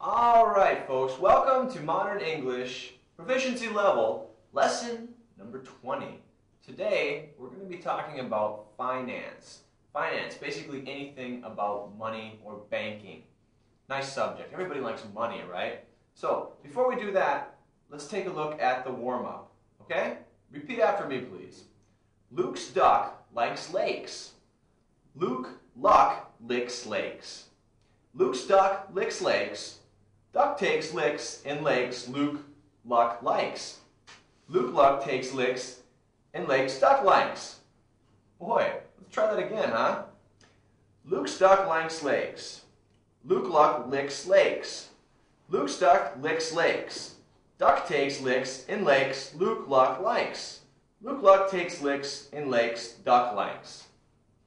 Alright folks, welcome to Modern English Proficiency Level, lesson number 20. Today we're going to be talking about finance. Finance, basically anything about money or banking. Nice subject. Everybody likes money, right? So, before we do that, let's take a look at the warm-up, okay? Repeat after me, please. Luke's duck likes lakes. Luke Luck licks lakes. Luke's duck licks lakes. Duck takes licks in lakes Luke Luck likes. Luke Luck takes licks in lakes Duck likes. Boy, let's try that again, huh? Luke's duck likes lakes. Luke Luck licks lakes. Luke's duck licks lakes. Duck takes licks in lakes Luke Luck likes. Luke Luck takes licks in lakes Duck likes.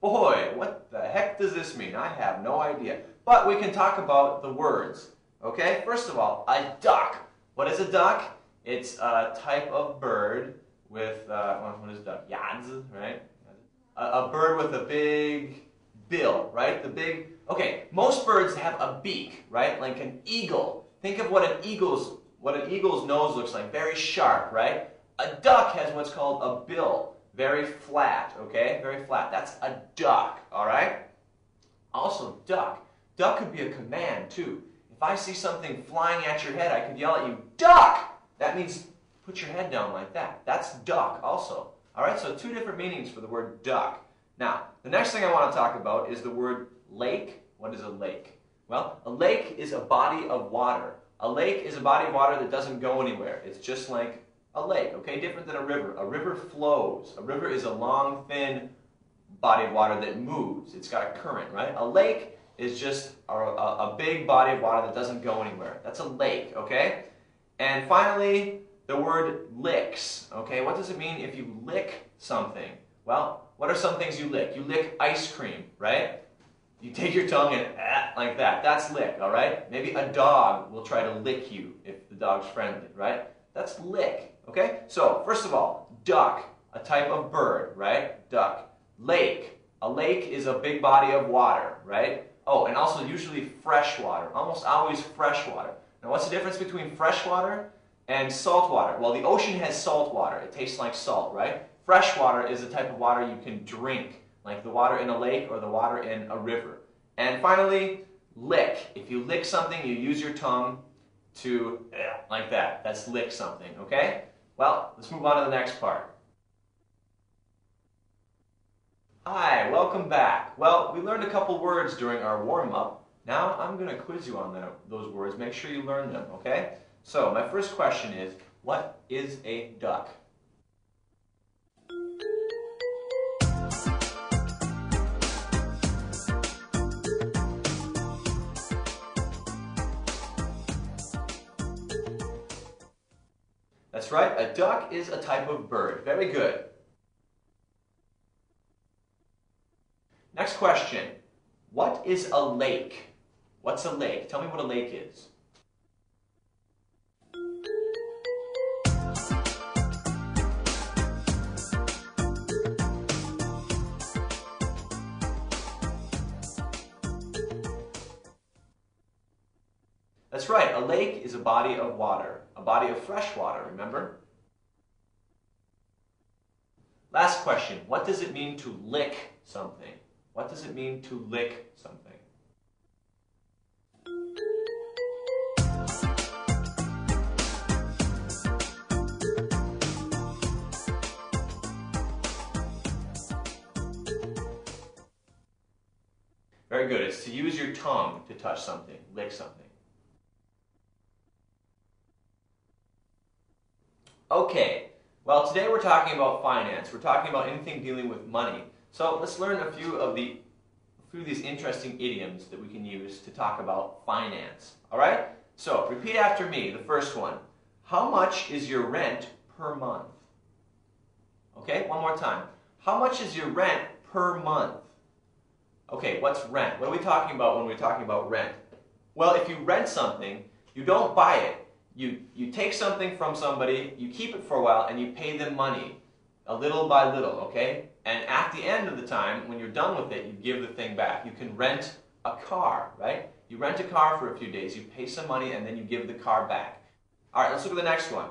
Boy, what the heck does this mean? I have no idea. But we can talk about the words. Okay, first of all, a duck. What is a duck? It's a type of bird with, what is a duck? Yadz, right? A bird with a big bill, right? Okay, most birds have a beak, right? Like an eagle. Think of what an eagle's nose looks like, very sharp, right? A duck has what's called a bill, very flat, okay? Very flat. That's a duck, all right? Also, duck. Duck could be a command, too. If I see something flying at your head, I could yell at you, duck! That means put your head down like that. That's duck also. All right, so two different meanings for the word duck. Now, the next thing I want to talk about is the word lake. What is a lake? Well, a lake is a body of water. A lake is a body of water that doesn't go anywhere. It's just like a lake, okay? Different than a river. A river flows. A river is a long, thin body of water that moves. It's got a current, right? A lake is just a big body of water that doesn't go anywhere. That's a lake, okay? And finally, the word licks, okay? What does it mean if you lick something? Well, what are some things you lick? You lick ice cream, right? You take your tongue and like that. That's lick, all right? Maybe a dog will try to lick you if the dog's friendly, right? That's lick, okay? So, first of all, duck, a type of bird, right? Duck. Lake. A lake is a big body of water, right? Oh, and also usually fresh water. Almost always fresh water. Now, what's the difference between fresh water and salt water? Well, the ocean has salt water. It tastes like salt, right? Fresh water is a type of water you can drink, like the water in a lake or the water in a river. And finally, lick. If you lick something, you use your tongue to, like that. That's lick something, okay? Well, let's move on to the next part. Hi, welcome back. Well, we learned a couple words during our warm-up. Now I'm going to quiz you on those words. Make sure you learn them, okay? So, my first question is, what is a duck? That's right, a duck is a type of bird. Very good. Next question. What is a lake? What's a lake? Tell me what a lake is. That's right, a lake is a body of water, a body of fresh water, remember? Last question. What does it mean to lick something? What does it mean to lick something? Very good. It's to use your tongue to touch something, lick something. Okay. Well, today we're talking about finance. We're talking about anything dealing with money. So let's learn a few of these interesting idioms that we can use to talk about finance. All right? So repeat after me. The first one. How much is your rent per month? Okay, one more time. How much is your rent per month? Okay, what's rent? What are we talking about when we're talking about rent? Well, if you rent something, you don't buy it. You take something from somebody, you keep it for a while, and you pay them money, little by little, okay? And at the end of the time, when you're done with it, you give the thing back. You can rent a car, right? You rent a car for a few days, you pay some money, and then you give the car back. All right, let's look at the next one.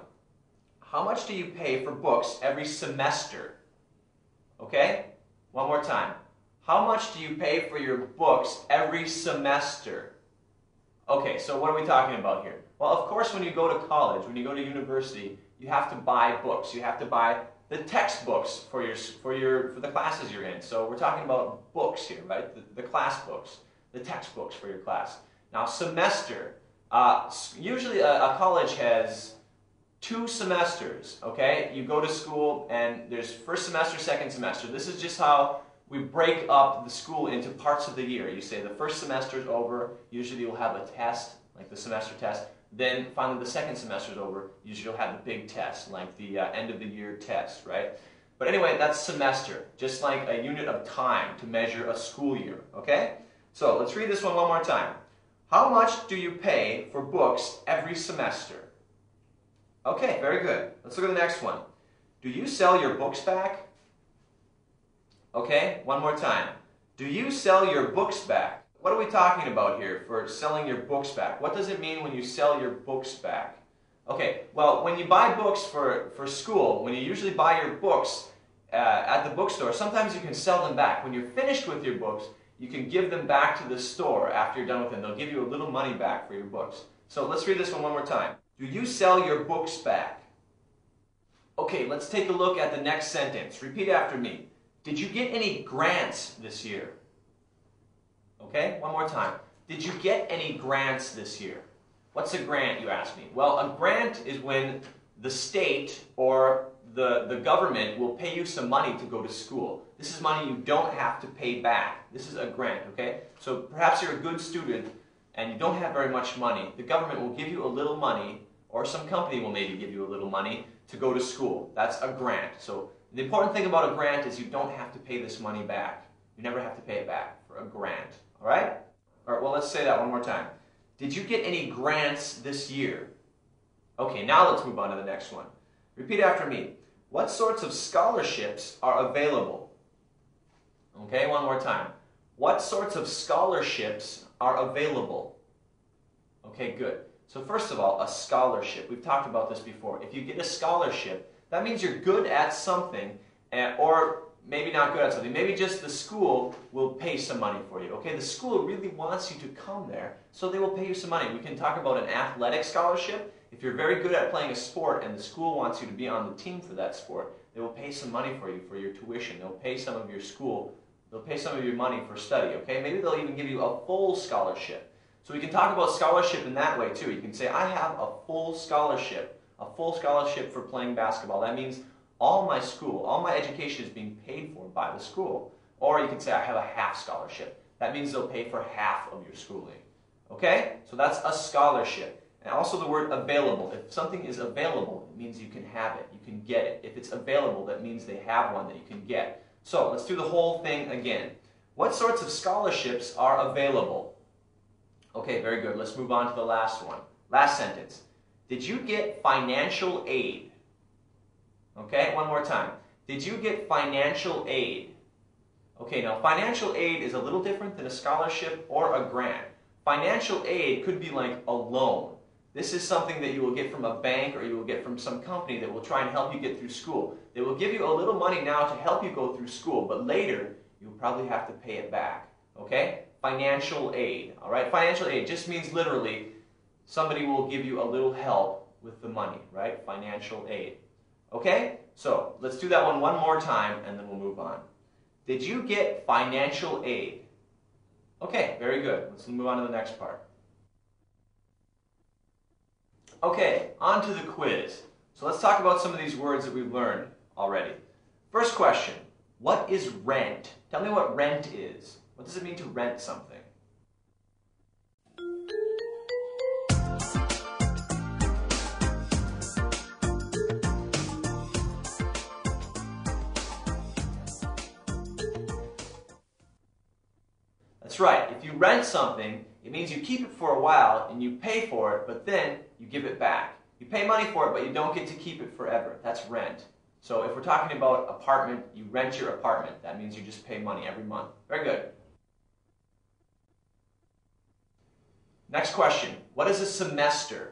How much do you pay for books every semester? Okay? One more time. How much do you pay for your books every semester? Okay, so what are we talking about here? Well, of course, when you go to college, when you go to university, you have to buy books. You have to buy the textbooks for the classes you're in. So we're talking about books here, right? The class books, the textbooks for your class. Now, semester. Usually a college has 2 semesters, okay? You go to school and there's first semester, second semester. This is just how we break up the school into parts of the year. You say the first semester is over, usually you'll have a test, like the semester test. Then finally the second semester is over, usually you'll have the big test, like the end of the year test, right? But anyway, that's semester, just like a unit of time to measure a school year, okay? So let's read this one more time. How much do you pay for books every semester? Okay, very good. Let's look at the next one. Do you sell your books back? Okay, one more time. Do you sell your books back? What are we talking about here for selling your books back? What does it mean when you sell your books back? Okay, well, when you buy books for school, when you usually buy your books at the bookstore, sometimes you can sell them back. When you're finished with your books, you can give them back to the store after you're done with them. They'll give you a little money back for your books. So let's read this one more time. Do you sell your books back? Okay, let's take a look at the next sentence. Repeat after me. Did you get any grants this year? Okay, one more time. Did you get any grants this year? What's a grant, you ask me? Well, a grant is when the state or the government will pay you some money to go to school. This is money you don't have to pay back. This is a grant, okay? So perhaps you're a good student and you don't have very much money. The government will give you a little money, or some company will maybe give you a little money to go to school. That's a grant. So the important thing about a grant is you don't have to pay this money back. You never have to pay it back for a grant, all right? All right, well, let's say that one more time. Did you get any grants this year? Okay, now let's move on to the next one. Repeat after me. What sorts of scholarships are available? Okay, one more time. What sorts of scholarships are available? Okay, good. So first of all, a scholarship. We've talked about this before. If you get a scholarship, that means you're good at something, or maybe not good at something. Maybe just the school will pay some money for you. Okay, the school really wants you to come there, so they will pay you some money. We can talk about an athletic scholarship. If you're very good at playing a sport and the school wants you to be on the team for that sport, they will pay some money for you for your tuition. They'll pay some of your school. They'll pay some of your money for study. Okay, maybe they'll even give you a full scholarship. So we can talk about scholarship in that way too. You can say, I have a full scholarship for playing basketball. That means all my school, all my education is being paid for by the school. Or you can say, I have a half scholarship. That means they'll pay for half of your schooling. Okay? So that's a scholarship. And also the word available. If something is available, it means you can have it, you can get it. If it's available, that means they have one that you can get. So let's do the whole thing again. What sorts of scholarships are available? Okay, very good. Let's move on to the last one. Last sentence. Did you get financial aid? Okay, one more time. Did you get financial aid? Okay, now financial aid is a little different than a scholarship or a grant. Financial aid could be like a loan. This is something that you will get from a bank or you will get from some company that will try and help you get through school. They will give you a little money now to help you go through school, but later you'll probably have to pay it back. Okay? Financial aid. All right? Financial aid just means literally somebody will give you a little help with the money, right? Financial aid. Okay? So let's do that one more time and then we'll move on. Did you get financial aid? Okay, very good. Let's move on to the next part. Okay, on to the quiz. So let's talk about some of these words that we've learned already. First question, what is rent? Tell me what rent is. What does it mean to rent something? That's right. If you rent something, it means you keep it for a while and you pay for it, but then you give it back. You pay money for it, but you don't get to keep it forever. That's rent. So if we're talking about apartment, you rent your apartment. That means you just pay money every month. Very good. Next question. What is a semester?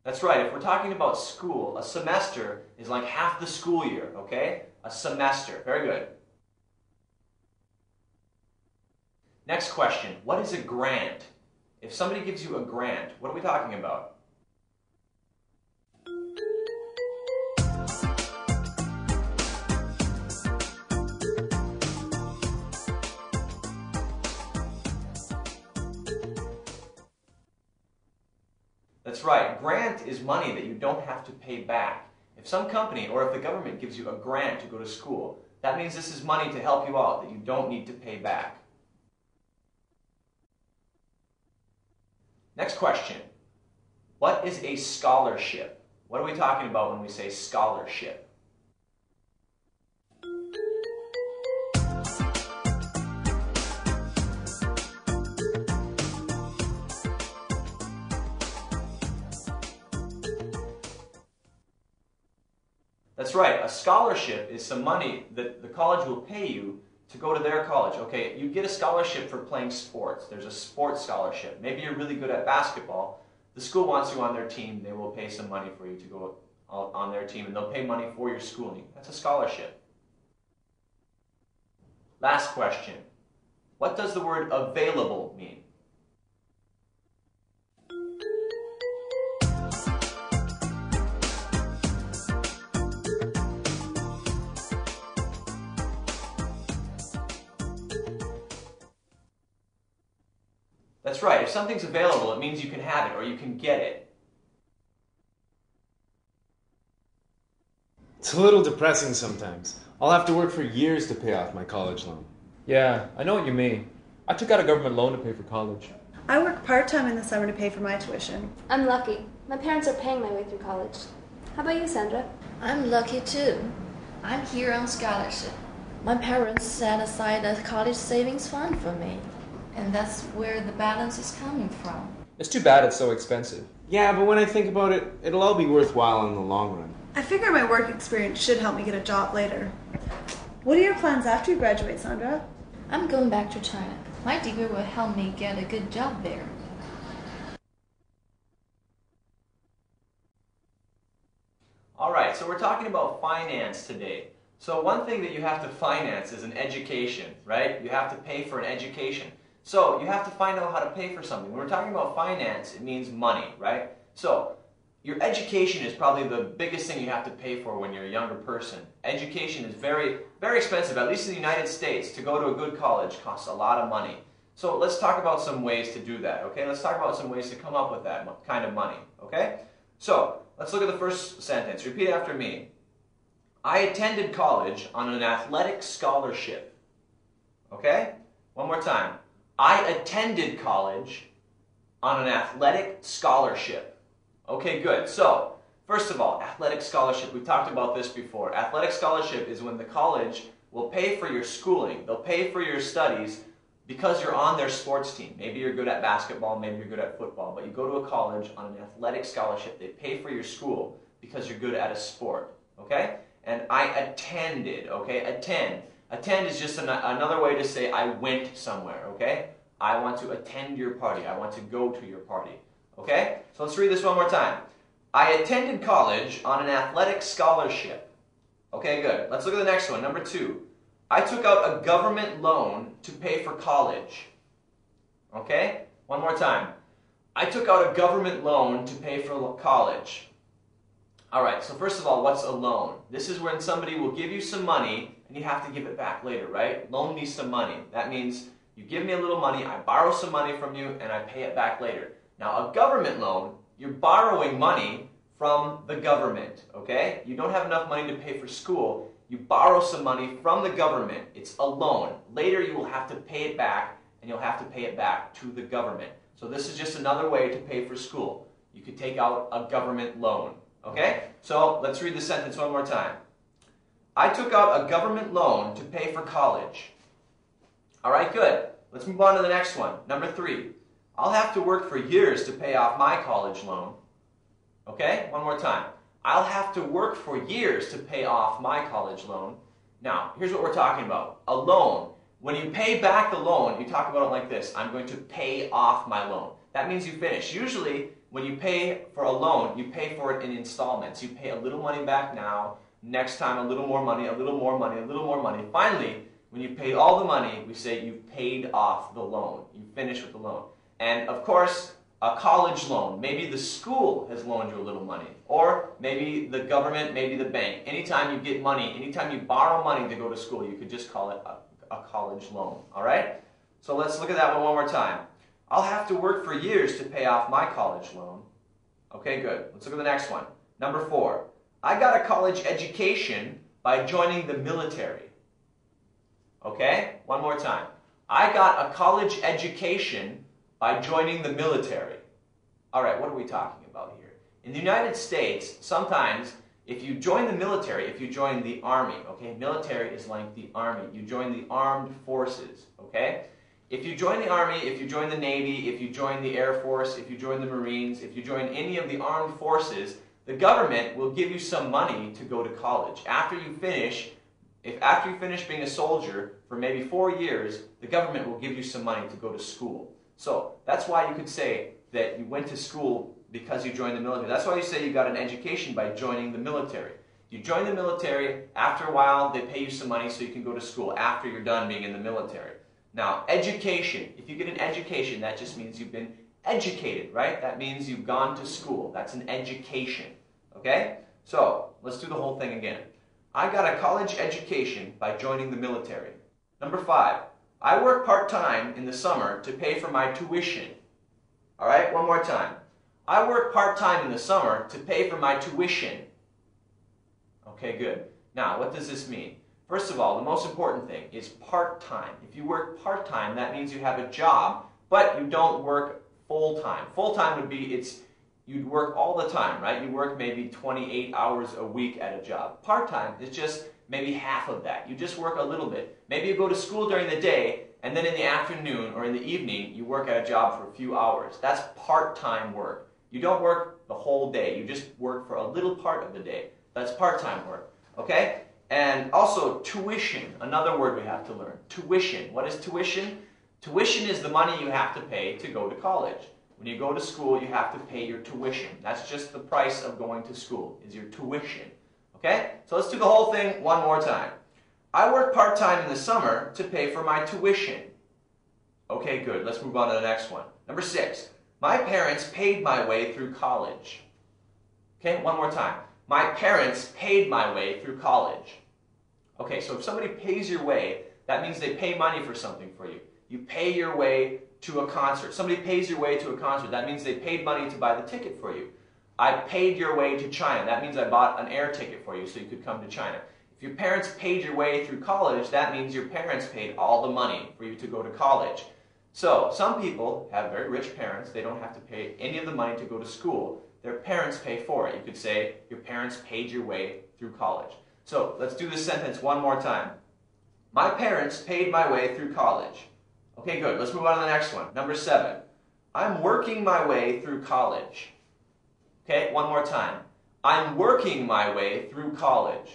That's right. If we're talking about school, a semester is like half the school year, okay? A semester. Very good. Next question. What is a grant? If somebody gives you a grant, what are we talking about? That's right. Grant is money that you don't have to pay back. If some company or if the government gives you a grant to go to school, that means this is money to help you out that you don't need to pay back. Next question. What is a scholarship? What are we talking about when we say scholarship? That's right. A scholarship is some money that the college will pay you to go to their college. Okay, you get a scholarship for playing sports. There's a sports scholarship. Maybe you're really good at basketball. The school wants you on their team. They will pay some money for you to go on their team, and they'll pay money for your schooling. That's a scholarship. Last question. What does the word available mean? That's right. If something's available, it means you can have it or you can get it. It's a little depressing sometimes. I'll have to work for years to pay off my college loan. Yeah, I know what you mean. I took out a government loan to pay for college. I work part-time in the summer to pay for my tuition. I'm lucky. My parents are paying my way through college. How about you, Sandra? I'm lucky too. I'm here on scholarship. My parents set aside a college savings fund for me, and that's where the balance is coming from. It's too bad it's so expensive. Yeah, but when I think about it, it'll all be worthwhile in the long run. I figure my work experience should help me get a job later. What are your plans after you graduate, Sandra? I'm going back to China. My degree will help me get a good job there. All right, so we're talking about finance today. So one thing that you have to finance is an education, right? You have to pay for an education. So you have to find out how to pay for something. When we're talking about finance, it means money, right? So your education is probably the biggest thing you have to pay for when you're a younger person. Education is very, very expensive, at least in the United States. To go to a good college costs a lot of money. So let's talk about some ways to do that, okay? Let's talk about some ways to come up with that kind of money, okay? So let's look at the first sentence. Repeat after me. I attended college on an athletic scholarship. Okay? One more time. I attended college on an athletic scholarship. Okay, good. So, first of all, athletic scholarship. We talked about this before. Athletic scholarship is when the college will pay for your schooling. They'll pay for your studies because you're on their sports team. Maybe you're good at basketball, maybe you're good at football, but you go to a college on an athletic scholarship. They pay for your school because you're good at a sport. Okay? And I attended, okay? Attend. Attend is just another way to say I went somewhere, okay? I want to attend your party. I want to go to your party, okay? So let's read this one more time. I attended college on an athletic scholarship. Okay, good. Let's look at the next one, number 2. I took out a government loan to pay for college. Okay? One more time. I took out a government loan to pay for college. All right, so first of all, what's a loan? This is when somebody will give you some money and you have to give it back later, right? Loan me some money. That means you give me a little money, I borrow some money from you, and I pay it back later. Now, a government loan, you're borrowing money from the government, okay? You don't have enough money to pay for school. You borrow some money from the government. It's a loan. Later, you will have to pay it back, and you'll have to pay it back to the government. So this is just another way to pay for school. You could take out a government loan. Okay? So let's read the sentence one more time. I took out a government loan to pay for college. All right, good. Let's move on to the next one. Number 3. I'll have to work for years to pay off my college loan. Okay, one more time. I'll have to work for years to pay off my college loan. Now, here's what we're talking about. A loan. When you pay back the loan, you talk about it like this. I'm going to pay off my loan. That means you finish. Usually, when you pay for a loan, you pay for it in installments. You pay a little money back now, next time a little more money, a little more money, a little more money. Finally, when you paid all the money, we say you've paid off the loan. You finish with the loan. And of course, a college loan. Maybe the school has loaned you a little money. Or maybe the government, maybe the bank. Anytime you get money, anytime you borrow money to go to school, you could just call it a college loan. All right? So let's look at that one more time. I'll have to work for years to pay off my college loan. Okay, good. Let's look at the next one. Number 4. I got a college education by joining the military. Okay? One more time. I got a college education by joining the military. All right, what are we talking about here? In the United States, sometimes if you join the military, if you join the Army, okay? Military is like the Army. You join the armed forces, okay? If you join the Army, if you join the Navy, if you join the Air Force, if you join the Marines, if you join any of the armed forces, the government will give you some money to go to college. After you finish being a soldier for maybe 4 years, the government will give you some money to go to school. So that's why you could say that you went to school because you joined the military. That's why you say you got an education by joining the military. You join the military, after a while they pay you some money so you can go to school after you're done being in the military. Now, education, if you get an education, that just means you've been educated, right? That means you've gone to school. That's an education, okay? So, let's do the whole thing again. I got a college education by joining the military. Number 5, I work part-time in the summer to pay for my tuition. All right, one more time. I work part-time in the summer to pay for my tuition. Okay, good. Now, what does this mean? First of all, the most important thing is part-time. If you work part-time, that means you have a job, but you don't work full-time. Full-time would be you'd work all the time, right? You work maybe 28 hours a week at a job. Part-time is just maybe half of that. You just work a little bit. Maybe you go to school during the day, and then in the afternoon or in the evening, you work at a job for a few hours. That's part-time work. You don't work the whole day. You just work for a little part of the day. That's part-time work, okay? And also tuition, another word we have to learn. Tuition. What is tuition? Tuition is the money you have to pay to go to college. When you go to school, you have to pay your tuition. That's just the price of going to school, is your tuition. Okay? So let's do the whole thing one more time. I work part-time in the summer to pay for my tuition. Okay, good. Let's move on to the next one. Number 6. My parents paid my way through college. Okay, one more time. My parents paid my way through college. Okay, so if somebody pays your way, that means they pay money for something for you. You pay your way to a concert. Somebody pays your way to a concert. That means they paid money to buy the ticket for you. I paid your way to China. That means I bought an air ticket for you so you could come to China. If your parents paid your way through college, that means your parents paid all the money for you to go to college. So, some people have very rich parents. They don't have to pay any of the money to go to school. Their parents pay for it. You could say, your parents paid your way through college. So, let's do this sentence one more time. My parents paid my way through college. Okay, good. Let's move on to the next one. Number 7. I'm working my way through college. Okay, one more time. I'm working my way through college.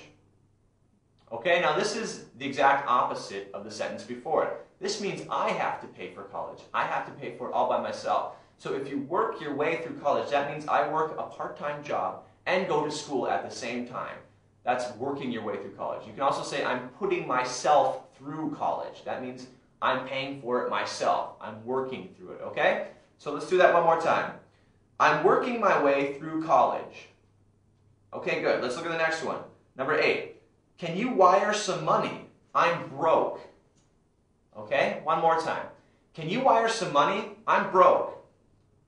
Okay, now this is the exact opposite of the sentence before it. This means I have to pay for college. I have to pay for it all by myself. So if you work your way through college, that means I work a part-time job and go to school at the same time. That's working your way through college. You can also say I'm putting myself through college. That means I'm paying for it myself. I'm working through it, okay? So let's do that one more time. I'm working my way through college. Okay, good. Let's look at the next one. Number 8. Can you wire some money? I'm broke. Okay, one more time. Can you wire some money? I'm broke.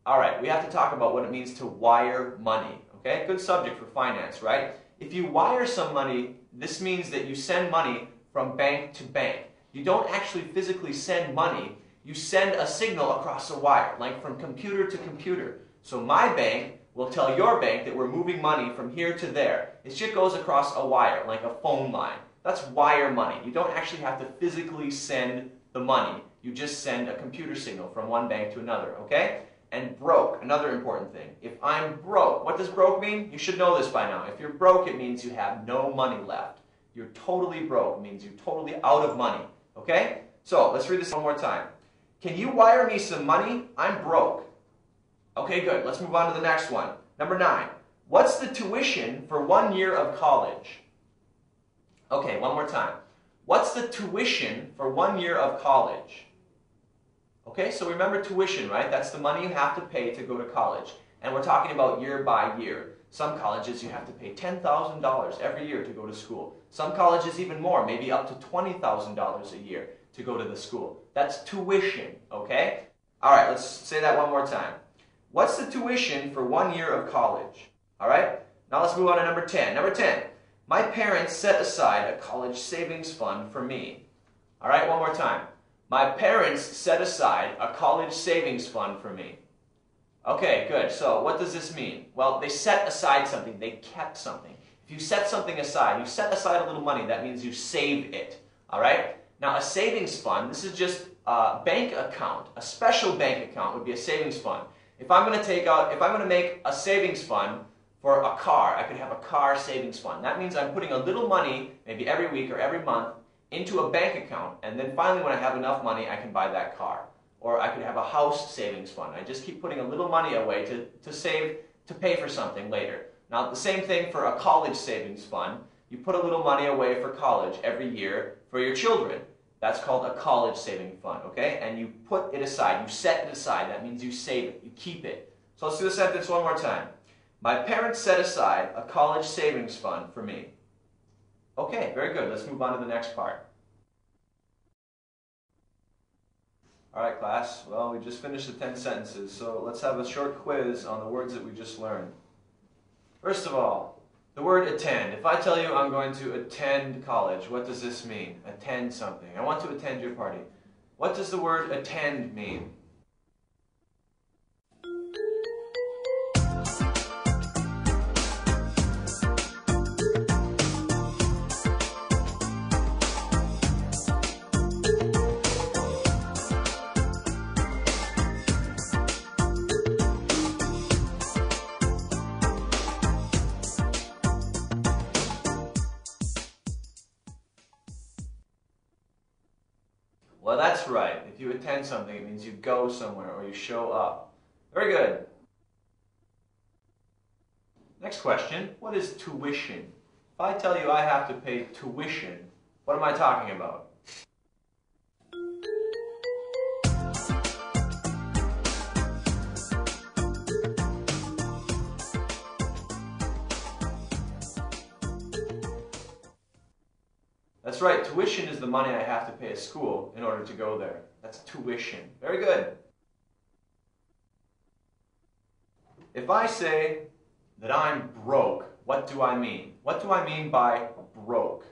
All right, we have to talk about what it means to wire money. Okay, good subject for finance, right? If you wire some money, this means that you send money from bank to bank. You don't actually physically send money. You send a signal across a wire, like from computer to computer. So my bank will tell your bank that we're moving money from here to there. It just goes across a wire, like a phone line. That's wire money. You don't actually have to physically send the money. You just send a computer signal from one bank to another, okay? And broke, another important thing. If I'm broke, what does broke mean? You should know this by now. If you're broke, it means you have no money left. You're totally broke. It means you're totally out of money, okay? So, let's read this one more time. Can you wire me some money? I'm broke. Okay, good. Let's move on to the next one. Number 9. What's the tuition for 1 year of college? Okay, one more time. What's the tuition for 1 year of college? Okay, so remember tuition, right? That's the money you have to pay to go to college. And we're talking about year by year. Some colleges you have to pay $10,000 every year to go to school. Some colleges even more, maybe up to $20,000 a year to go to the school. That's tuition, okay? All right, let's say that one more time. What's the tuition for 1 year of college? All right, now let's move on to number 10. Number 10, my parents set aside a college savings fund for me. All right, one more time. My parents set aside a college savings fund for me. Okay, good. So what does this mean? Well, they set aside something. They kept something. If you set something aside, you set aside a little money. That means you save it. All right? Now, a savings fund, this is just a bank account. A special bank account would be a savings fund. If I'm going to make a savings fund for a car, I could have a car savings fund. That means I'm putting a little money, maybe every week or every month, into a bank account, and then finally when I have enough money, I can buy that car. Or I could have a house savings fund. I just keep putting a little money away to save, to pay for something later. Now, the same thing for a college savings fund. You put a little money away for college every year for your children. That's called a college saving fund, okay? And you put it aside, you set it aside. That means you save it, you keep it. So let's do the sentence one more time. My parents set aside a college savings fund for me. Okay, very good. Let's move on to the next part. All right, class. Well, we just finished the 10 sentences, so let's have a short quiz on the words that we just learned. First of all, the word attend. If I tell you I'm going to attend college, what does this mean? Attend something. I want to attend your party. What does the word attend mean? Well, that's right. If you attend something, it means you go somewhere or you show up. Very good. Next question. What is tuition? If I tell you I have to pay tuition, what am I talking about? That's right, tuition is the money I have to pay a school in order to go there. That's tuition. Very good. If I say that I'm broke, what do I mean? What do I mean by broke?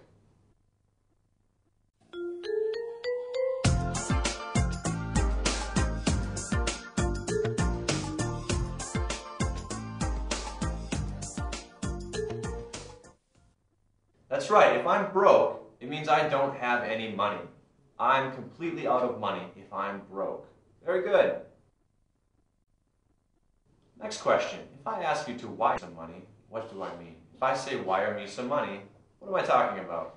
That's right, if I'm broke, it means I don't have any money. I'm completely out of money if I'm broke. Very good. Next question. If I ask you to wire some money, what do I mean? If I say wire me some money, what am I talking about?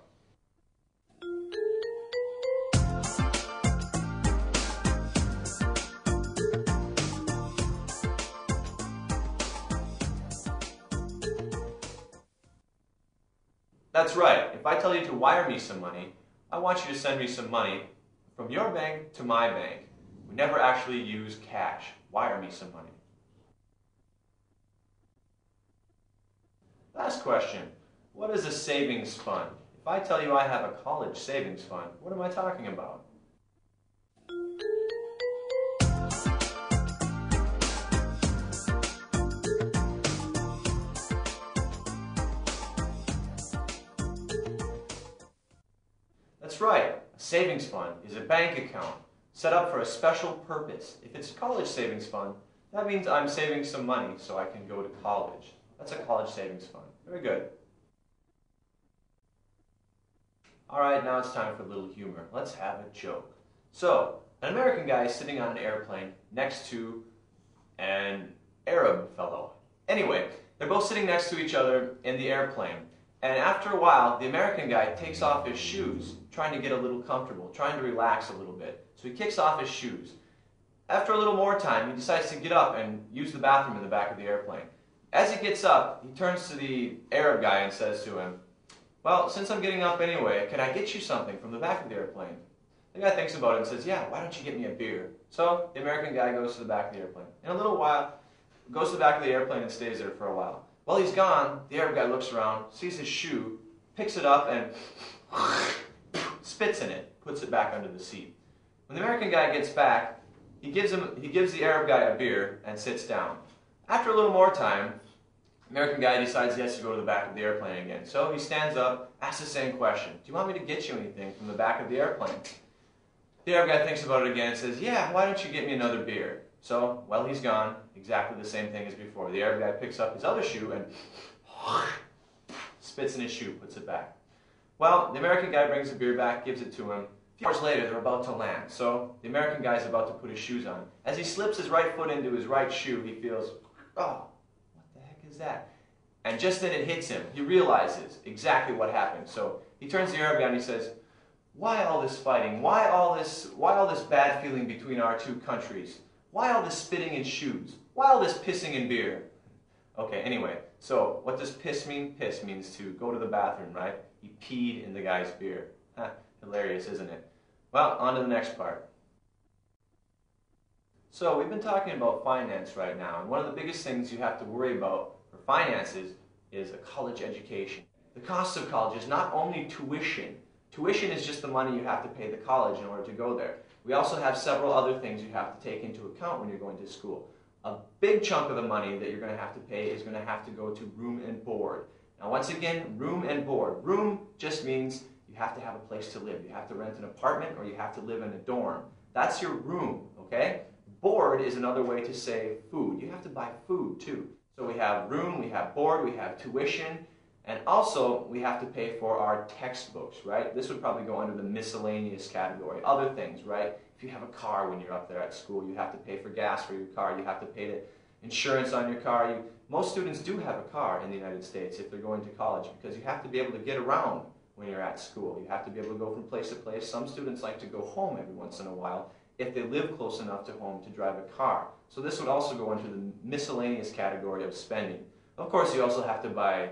That's right. If I tell you to wire me some money, I want you to send me some money from your bank to my bank. We never actually use cash. Wire me some money. Last question. What is a savings fund? If I tell you I have a college savings fund, what am I talking about? That's right. A savings fund is a bank account set up for a special purpose. If it's a college savings fund, that means I'm saving some money so I can go to college. That's a college savings fund. Very good. All right, now it's time for a little humor. Let's have a joke. So, an American guy is sitting on an airplane next to an Arab fellow. Anyway, they're both sitting next to each other in the airplane. And after a while, the American guy takes off his shoes, trying to get a little comfortable, trying to relax a little bit. So he kicks off his shoes. After a little more time, he decides to get up and use the bathroom in the back of the airplane. As he gets up, he turns to the Arab guy and says to him, "Well, since I'm getting up anyway, can I get you something from the back of the airplane?" The guy thinks about it and says, "Yeah, why don't you get me a beer?" So the American guy goes to the back of the airplane. In a little while, goes to the back of the airplane and stays there for a while. While he's gone, the Arab guy looks around, sees his shoe, picks it up and spits in it, puts it back under the seat. When the American guy gets back, he gives the Arab guy a beer and sits down. After a little more time, the American guy decides he has to go to the back of the airplane again. So he stands up, asks the same question. "Do you want me to get you anything from the back of the airplane?" The Arab guy thinks about it again and says, "Yeah, why don't you get me another beer?" So, while he's gone, exactly the same thing as before. The Arab guy picks up his other shoe and spits in his shoe, puts it back. Well, the American guy brings the beer back, gives it to him. A few hours later, they're about to land. So, the American guy is about to put his shoes on. As he slips his right foot into his right shoe, he feels, "Oh, what the heck is that?" And just then it hits him. He realizes exactly what happened. So, he turns to the Arab guy and he says, "Why all this fighting? Why all this bad feeling between our two countries? Why all this spitting in shoes? Why all this pissing in beer?" Okay, anyway, so what does piss mean? Piss means to go to the bathroom, right? He peed in the guy's beer. Hilarious, isn't it? Well, on to the next part. So we've been talking about finance right now, and one of the biggest things you have to worry about for finances is a college education. The cost of college is not only tuition. Tuition is just the money you have to pay the college in order to go there. We also have several other things you have to take into account when you're going to school. A big chunk of the money that you're going to have to pay is going to have to go to room and board. Now once again, room and board. Room just means you have to have a place to live. You have to rent an apartment or you have to live in a dorm. That's your room, okay? Board is another way to say food. You have to buy food too. So we have room, we have board, we have tuition, and also we have to pay for our textbooks, right? This would probably go under the miscellaneous category. Other things, right? If you have a car when you're up there at school, you have to pay for gas for your car. You have to pay the insurance on your car. Most students do have a car in the United States if they're going to college because you have to be able to get around when you're at school. You have to be able to go from place to place. Some students like to go home every once in a while if they live close enough to home to drive a car. So this would also go into the miscellaneous category of spending. Of course, you also have to buy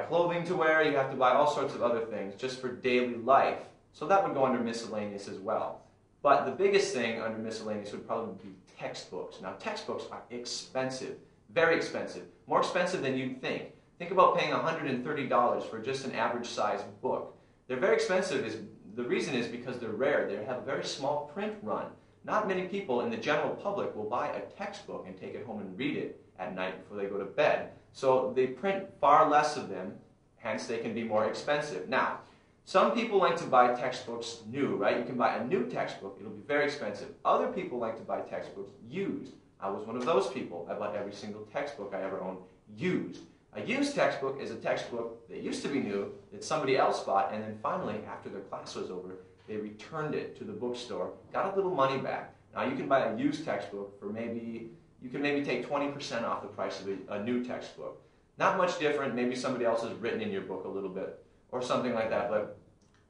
clothing to wear. You have to buy all sorts of other things just for daily life. So that would go under miscellaneous as well. But the biggest thing under miscellaneous would probably be textbooks. Now, textbooks are expensive, very expensive, more expensive than you'd think. Think about paying $130 for just an average-sized book. They're very expensive. The reason is because they're rare. They have a very small print run. Not many people in the general public will buy a textbook and take it home and read it at night before they go to bed. So they print far less of them, hence they can be more expensive. Now, some people like to buy textbooks new, right? You can buy a new textbook. It'll be very expensive. Other people like to buy textbooks used. I was one of those people. I bought every single textbook I ever owned used. A used textbook is a textbook that used to be new that somebody else bought, and then finally, after their class was over, they returned it to the bookstore, got a little money back. Now you can buy a used textbook for you can maybe take 20% off the price of a new textbook. Not much different. Maybe somebody else has written in your book a little bit or something like that, but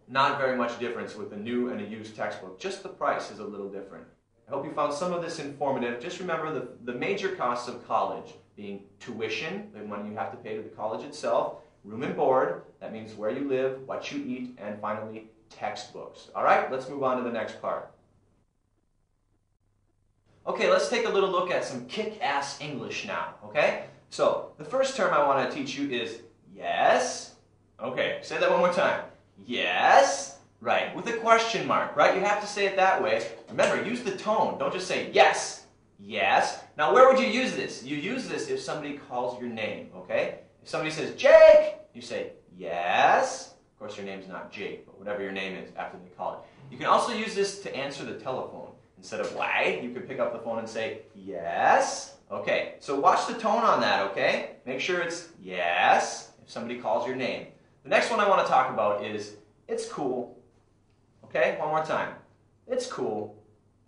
not very much difference with a new and a used textbook. Just the price is a little different. I hope you found some of this informative. Just remember the major costs of college being tuition, the money you have to pay to the college itself, room and board, that means where you live, what you eat, and finally, textbooks. All right, let's move on to the next part. Okay, let's take a little look at some kick-ass English now, okay? So, the first term I want to teach you is yes. Okay, say that one more time. Yes. Right, with a question mark, right? You have to say it that way. Remember, use the tone. Don't just say yes. Yes. Now, where would you use this? You use this if somebody calls your name, okay? If somebody says, Jake, you say, yes. Of course, your name's not Jake, but whatever your name is after they call it. You can also use this to answer the telephone. Instead of why, you can pick up the phone and say, yes. Okay, so watch the tone on that, okay? Make sure it's yes if somebody calls your name. The next one I want to talk about is, it's cool. Okay, one more time. It's cool.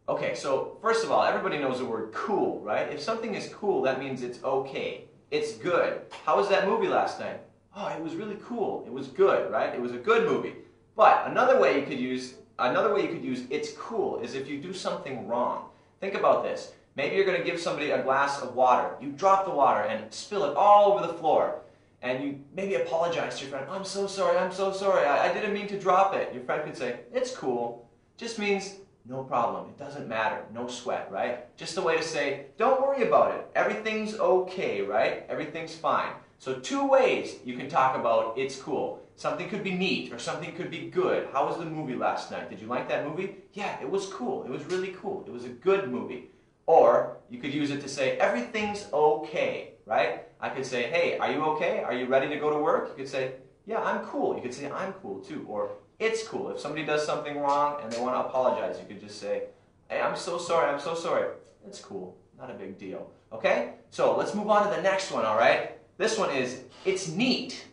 Okay, so first of all, everybody knows the word cool, right? If something is cool, that means it's okay. It's good. How was that movie last night? Oh, it was really cool. It was good, right? It was a good movie. But another way you could use it's cool is if you do something wrong. Think about this. Maybe you're going to give somebody a glass of water. You drop the water and spill it all over the floor. And you maybe apologize to your friend. I'm so sorry, I didn't mean to drop it. Your friend could say, it's cool. Just means no problem. It doesn't matter. No sweat, right? Just a way to say, don't worry about it. Everything's okay, right? Everything's fine. So two ways you can talk about it's cool. Something could be neat or something could be good. How was the movie last night? Did you like that movie? Yeah, it was cool. It was really cool. It was a good movie. Or you could use it to say everything's okay, right? I could say, hey, are you okay? Are you ready to go to work? You could say, yeah, I'm cool. You could say, I'm cool too. Or it's cool. If somebody does something wrong and they want to apologize, you could just say, hey, I'm so sorry. It's cool. Not a big deal. Okay? So let's move on to the next one, all right? This one is, it's neat.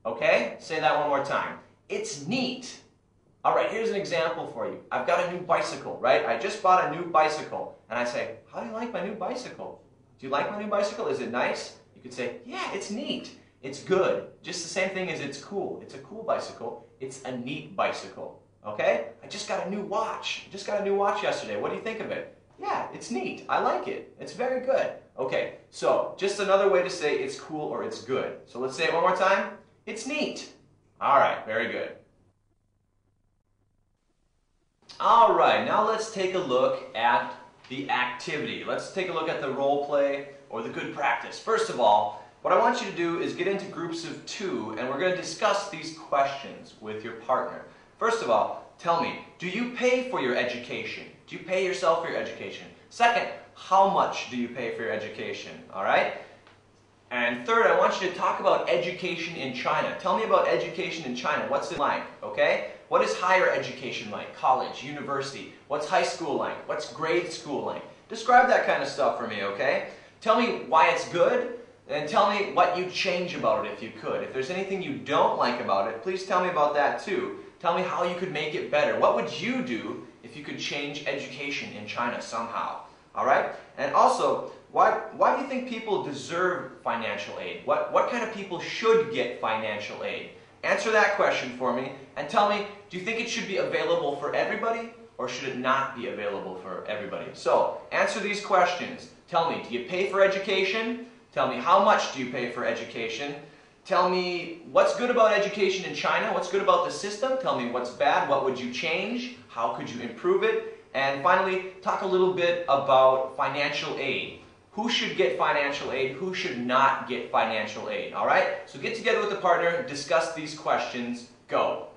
Okay? Say that one more time. It's neat. All right, here's an example for you. I've got a new bicycle, right? I just bought a new bicycle. And I say, how do you like my new bicycle? Do you like my new bicycle? Is it nice? You could say, yeah, it's neat. It's good. Just the same thing as it's cool. It's a cool bicycle. It's a neat bicycle. Okay? I just got a new watch. I just got a new watch yesterday. What do you think of it? Yeah, it's neat. I like it. It's very good. Okay, so just another way to say it's cool or it's good. So let's say it one more time. It's neat. All right, very good. All right, now let's take a look at the activity. Let's take a look at the role play or the good practice. First of all, what I want you to do is get into groups of 2 and we're going to discuss these questions with your partner. First of all, tell me, do you pay for your education? Do you pay yourself for your education? Second, how much do you pay for your education? All right? And third, I want you to talk about education in China. Tell me about education in China. What's it like? Okay? What is higher education like? College, university. What's high school like? What's grade school like? Describe that kind of stuff for me, okay? Tell me why it's good, and tell me what you'd change about it if you could. If there's anything you don't like about it, please tell me about that too. Tell me how you could make it better. What would you do if you could change education in China somehow? All right? And also, why do you think people deserve financial aid? What kind of people should get financial aid? Answer that question for me and tell me, do you think it should be available for everybody or should it not be available for everybody? So, answer these questions. Tell me, do you pay for education? Tell me, how much do you pay for education? Tell me, what's good about education in China? What's good about the system? Tell me what's bad, what would you change? How could you improve it? And finally, talk a little bit about financial aid. Who should get financial aid? Who should not get financial aid? All right? So get together with a partner, discuss these questions, go.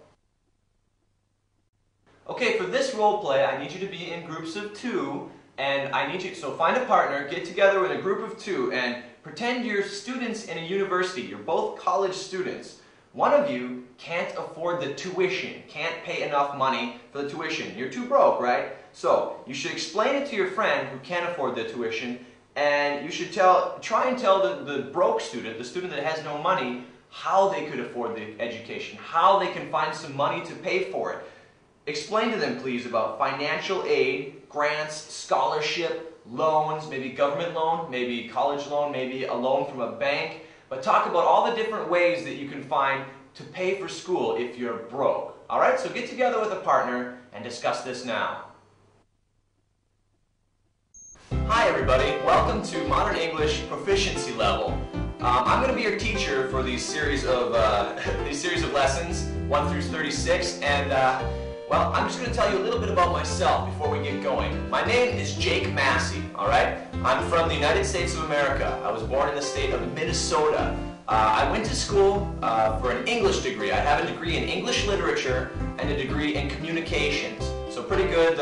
Okay, for this role play, I need you to be in groups of 2, and I need you, so find a partner, get together in a group of 2, and pretend you're students in a university. You're both college students. One of you can't afford the tuition, can't pay enough money for the tuition. You're too broke, right? So you should explain it to your friend who can't afford the tuition, and you should try and tell the broke student, the student that has no money, how they could afford the education, how they can find some money to pay for it. Explain to them, please, about financial aid, grants, scholarship, loans, maybe government loan, maybe college loan, maybe a loan from a bank. But talk about all the different ways that you can find to pay for school if you're broke. All right, so get together with a partner and discuss this now. Hi everybody, welcome to Modern English Proficiency Level. I'm going to be your teacher for these series of lessons, 1 through 36, and well, I'm just going to tell you a little bit about myself before we get going. My name is Jake Massey, all right? I'm from the United States of America. I was born in the state of Minnesota. I went to school for an English degree. I have a degree in English literature and a degree in communications. So pretty good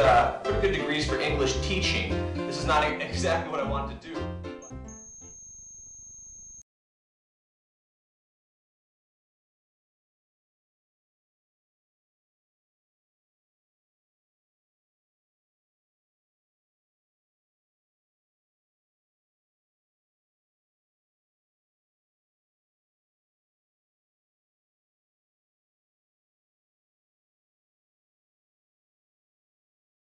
degrees for English teaching. This is not exactly what I wanted to do.